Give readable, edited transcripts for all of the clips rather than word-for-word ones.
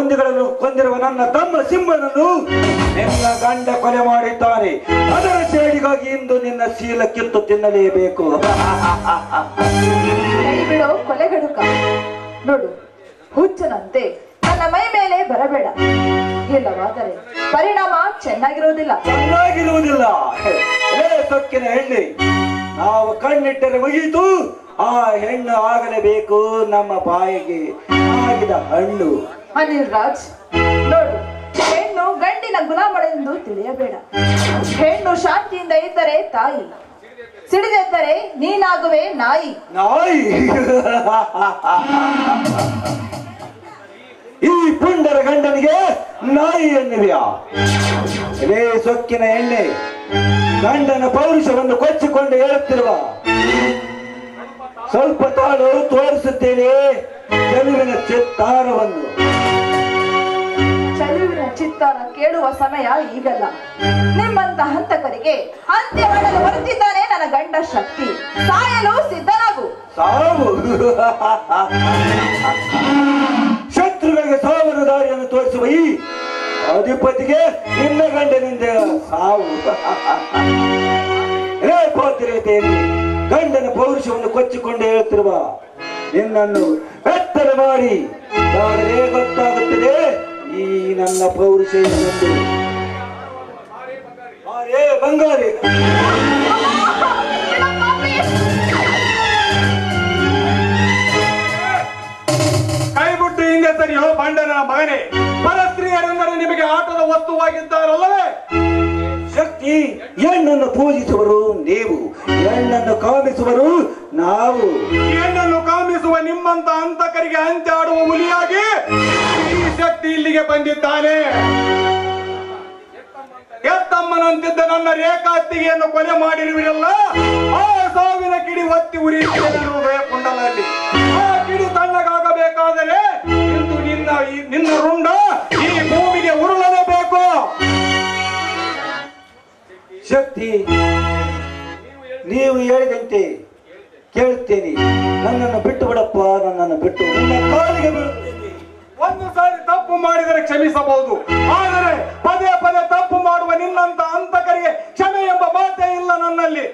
ಮಂದಿಗಳನ್ನು ಕೊಂದಿರುವ ನನ್ನ ತಮ್ಮ ಸಿಂಹನನ್ನು ನಿನ್ನ ಗಂಡ ಕೊಲೆ ಮಾಡಿದ್ದಾನೆ. ಅದರ ಸೇಡಿಗಾಗಿ ಇಂದು ನಿನ್ನ ಶೀಲ ಕಿತ್ತು ತಿನ್ನಲೇಬೇಕು. ಬಿಡೋ ಕೊಲೆಗಡುಕ. ನೋಡು, ಹುಚ್ಚನಂತೆ ನನ್ನ ಮೈ ಮೇಲೆ ಬರಬೇಡ. ಇಲ್ಲವಾದರೆ ಪರಿಣಾಮ ಚೆನ್ನಾಗಿರುವುದಿಲ್ಲ. ಸೊಕ್ಕಿನ ಹೆಣ್ಣೆ, ನಾವು ಕಣ್ಣಿಟ್ಟರೆ ಮುಗಿಯಿತು. ಆ ಹೆಣ್ಣು ಆಗಲೇಬೇಕು ನಮ್ಮ ಬಾಯಿಗೆ ಆಗಿದ ಹಣ್ಣು. ಅನಿಲ್ ರಾಜ್, ನೋಡು, ಹೆಣ್ಣು ಗಂಡಿನ ಗುಲಾಮಳೆಂದು ತಿಳಿಯಬೇಡ. ಹೆಣ್ಣು ಶಾಂತಿಯಿಂದ ಇದ್ದರೆ ತಾಯಿ, ಸಿಡಿದೆದ್ದರೆ ನೀನಾಗುವೆ ನಾಯಿ. ನಾಯಿ? ಈ ಪುಂಡರ ಗಂಡನಿಗೆ ನಾಯಿ ಎನ್ನುವಿಯಾ? ಇದೇ ಸೊಕ್ಕಿನ ಎಣ್ಣೆ, ಗಂಡನ ಪೌರುಷವನ್ನು ಕೊಚ್ಚಿಕೊಂಡು ಹೇಳುತ್ತಿರುವ. ಸ್ವಲ್ಪ ತಾಳು, ತೋರಿಸುತ್ತೇನೆ ಚೆಲುವಿನ ಚಿತ್ತಾರವನ್ನು. ಚೆಲುವಿನ ಚಿತ್ತಾರ ಕೇಳುವ ಸಮಯ ಈಗಲ್ಲ. ನಿಮ್ಮಂತ ಹಂತಕರಿಗೆ ಅಂತ್ಯ ಮಾಡಲು ಬರುತ್ತಿದ್ದಾನೆ ನನ್ನ ಗಂಡ ಶಕ್ತಿ. ಸಾಯಲು ಸಿದ್ಧನಾಗು. ಸಾವು? ಶತ್ರುಗಳಿಗೆ ಸಾವಿರ ದಾರಿಯನ್ನು ತೋರಿಸುವ ಈ ಅಧಿಪತಿಗೆ ನಿನ್ನ ಗಂಡನಿಂದ ಸಾವು. ಪಾತ್ರತೆಯಲ್ಲಿ ಗಂಡನ ಪೌರುಷವನ್ನು ಕೊಚ್ಚಿಕೊಂಡು ಹೇಳುತ್ತಿರುವ ನಿನ್ನನ್ನು ಬೆತ್ತಲ ಮಾಡಿ ಯಾರೇ ಗೊತ್ತಾಗುತ್ತದೆ ಈ ನನ್ನ ಪೌರುಷ ಎನ್ನುವುದು. ಬಂಗಾರಿ, ಕೈಬಿಟ್ಟು ಹಿಂದೆ ಸರಿಯೋ ಬಂಡನ ಮಗನೇ. ಪರಸ್ತ್ರೀಯರೆಂದರೆ ನಿಮಗೆ ಆಟದ ವಸ್ತುವಾಗಿದ್ದಾರಲ್ಲವೇ? ಶಕ್ತಿ, ಹೆಣ್ಣನ್ನು ಪೂಜಿಸುವರು ನೀವು, ಹೆಣ್ಣನ್ನು ಕಾಮಿಸುವರು ನಾವು. ಹೆಣ್ಣನ್ನು ಕಾಮಿಸುವ ನಿಮ್ಮಂತ ಹಂತಕರಿಗೆ ಅಂತ್ಯ ಆಡುವ ಹುಲಿಯಾಗಿ ಈ ಶಕ್ತಿ ಇಲ್ಲಿಗೆ ಬಂದಿದ್ದಾನೆ. ಎತ್ತಮ್ಮನಂತಿದ್ದ ನನ್ನ ರೇಖಾತ್ತಿಗೆಯನ್ನು ಕೊಲೆ ಮಾಡಿರುವಿರಲ್ಲ, ಆ ಸಾವಿನ ಕಿಡಿ ಒತ್ತಿ ಉರಿಯುತ್ತೇನೆ ಕುಂಡಲಲ್ಲಿ. ಆ ಕಿಡಿ ತಣ್ಣಗಾಗಬೇಕಾದರೆ ಇಂದು ನಿನ್ನ ರುಂಡ ಈ ಭೂಮಿಗೆ ಉರುಳಲೇಬೇಕು. ಶಕ್ತಿ, ನೀವು ಹೇಳಿದಂತೆ ಕೇಳುತ್ತೇನೆ. ನನ್ನನ್ನು ಬಿಟ್ಟು ಬಿಡಪ್ಪ, ನನ್ನನ್ನು ಬಿಟ್ಟು ನಿನ್ನ ಕಾಲಿಗೆ ಬೀಳುತ್ತೇನೆ. ಒಂದು ಸಾರಿ ತಪ್ಪು ಮಾಡಿದರೆ ಕ್ಷಮಿಸಬಹುದು, ಆದರೆ ಪದೇ ಪದೇ ತಪ್ಪು ಮಾಡುವ ನಿನ್ನಂತ ಹಂತಕರಿಗೆ ಕ್ಷಮೆ ಎಂಬ ಮಾತೇ ಇಲ್ಲ ನನ್ನಲ್ಲಿ.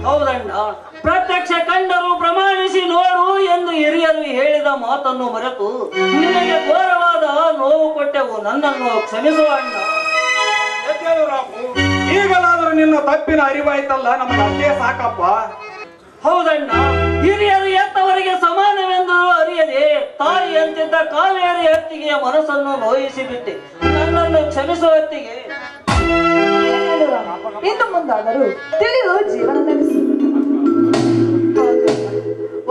ಹೌದಣ್ಣ, ಪ್ರತ್ಯಕ್ಷ ಕಂಡರು ಪ್ರಮಾಣಿಸಿ ನೋಡು ಎಂದು ಹಿರಿಯರು ಹೇಳಿದ ಮಾತನ್ನು ಮರೆತು ನಿನಗೆ ಘೋರವಾದ ನೋವು ಕೊಟ್ಟೆವು. ನನ್ನನ್ನು ಕ್ಷಮಿಸುವ ಅಣ್ಣ. ಈಗಲಾದರೂ ನಿನ್ನ ತಪ್ಪಿನ ಅರಿವಾಯ್ತಲ್ಲ, ನಮಗೆ ಅದೇ ಸಾಕಪ್ಪ. ಹೌದಣ್ಣ, ಹಿರಿಯರು ಎತ್ತವರಿಗೆ ಸಮಾನವೆಂದು ಅರಿಯದೆ ತಾಯಿ ಅಂತಿದ್ದ ಕಾವೇರಿ ಅತ್ತಿಗೆಯ ಮನಸ್ಸನ್ನು ನೋಯಿಸಿ ಬಿಟ್ಟೆ. ನನ್ನನ್ನು ಕ್ಷಮಿಸುವ ಅತ್ತಿಗೆ. ಇನ್ನು ಮುಂದಾದರೂ ತಿಳಿದು ಜೀವನ ನಡೆಸಿ.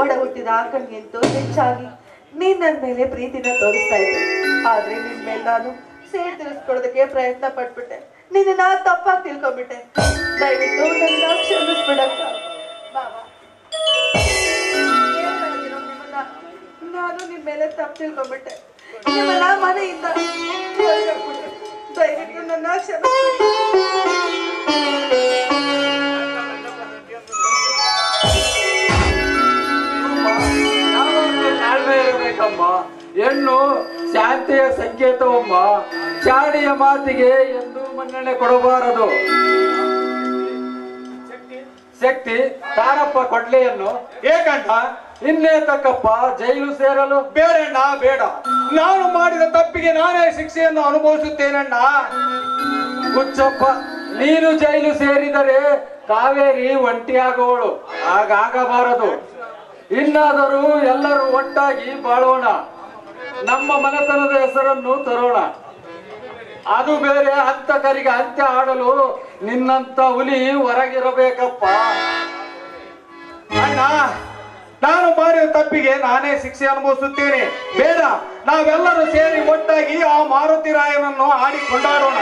ಒಡ ಹುಟ್ಟಿದ ಆಕಳಿಗಿಂತೂ ಹೆಚ್ಚಾಗಿ ನೀನ್ ನನ್ನ ಮೇಲೆ ಪ್ರೀತಿನ ತೋರಿಸ್ತಾ ಇದ್ದೆ. ಆದ್ರೆ ನಿನ್ ಮೇಲೆ ನಾನು ಸೇರಿ ತಿಳಿಸ್ಕೊಡೋದಕ್ಕೆ ಪ್ರಯತ್ನ ಪಟ್ಬಿಟ್ಟೆ. ನಿನ್ನ ತಪ್ಪಾಗಿ ತಿಳ್ಕೊಂಡ್ಬಿಟ್ಟೆ. ದಯವಿಟ್ಟು ನನ್ನ ಕ್ಷಮಿಸ್ಬಿಡಕ್ಕ ಬಾಬಾ. ನಾನು ನಿಮ್ ಮೇಲೆ ತಪ್ಪು ತಿಳ್ಕೊಂಡ್ಬಿಟ್ಟೆ. ನಿಮ್ಮನ್ನ ಮನೆಯಿಂದ ದಯವಿಟ್ಟು ನನ್ನ ಕ್ಷಮಿಸ್ಬಿಡಿ. ಇರಬೇಕಮ್ಮ. ಹೆಣ್ಣು ಶಾಂತಿಯ ಸಂಕೇತವಮ್ಮ. ಚಾಡಿಯ ಮಾತಿಗೆ ಎಂದು ಮನ್ನಣೆ ಕೊಡಬಾರದು. ಶಕ್ತಿ, ತಾರಪ್ಪ ಕೊಡ್ಲೆಯನ್ನು. ಏಕಂಠ, ಇನ್ನೇ ತಕ್ಕಪ್ಪ ಜೈಲು ಸೇರಲು? ಬೇಡಣ್ಣ, ಬೇಡ. ನಾನು ಮಾಡಿದ ತಪ್ಪಿಗೆ ನಾನೇ ಶಿಕ್ಷೆಯನ್ನು ಅನುಭವಿಸುತ್ತೇನಣ್ಣ. ಹುಚ್ಚಪ್ಪ, ನೀನು ಜೈಲು ಸೇರಿದರೆ ಕಾವೇರಿ ಒಂಟಿಯಾಗುವಳು. ಹಾಗಾಗಬಾರದು. ಇನ್ನಾದರೂ ಎಲ್ಲರೂ ಒಟ್ಟಾಗಿ ಬಾಳೋಣ. ನಮ್ಮ ಮನೆತನದ ಹೆಸರನ್ನು ತರೋಣ. ಅದು ಬೇರೆ, ಹಂತಕರಿಗೆ ಅಂತ್ಯ ಆಡಲು ನಿನ್ನಂತ ಹುಲಿ ಹೊರಗಿರಬೇಕಪ್ಪ. ಅಣ್ಣ, ನಾನು ಮಾಡಿದ ತಪ್ಪಿಗೆ ನಾನೇ ಶಿಕ್ಷೆ ಅನುಭವಿಸುತ್ತೇನೆ. ಬೇಡ, ನಾವೆಲ್ಲರೂ ಸೇರಿ ಒಟ್ಟಾಗಿ ಆ ಮಾರುತಿ ರಾಯನನ್ನು ಆಡಿ ಕೊಂಡಾಡೋಣ.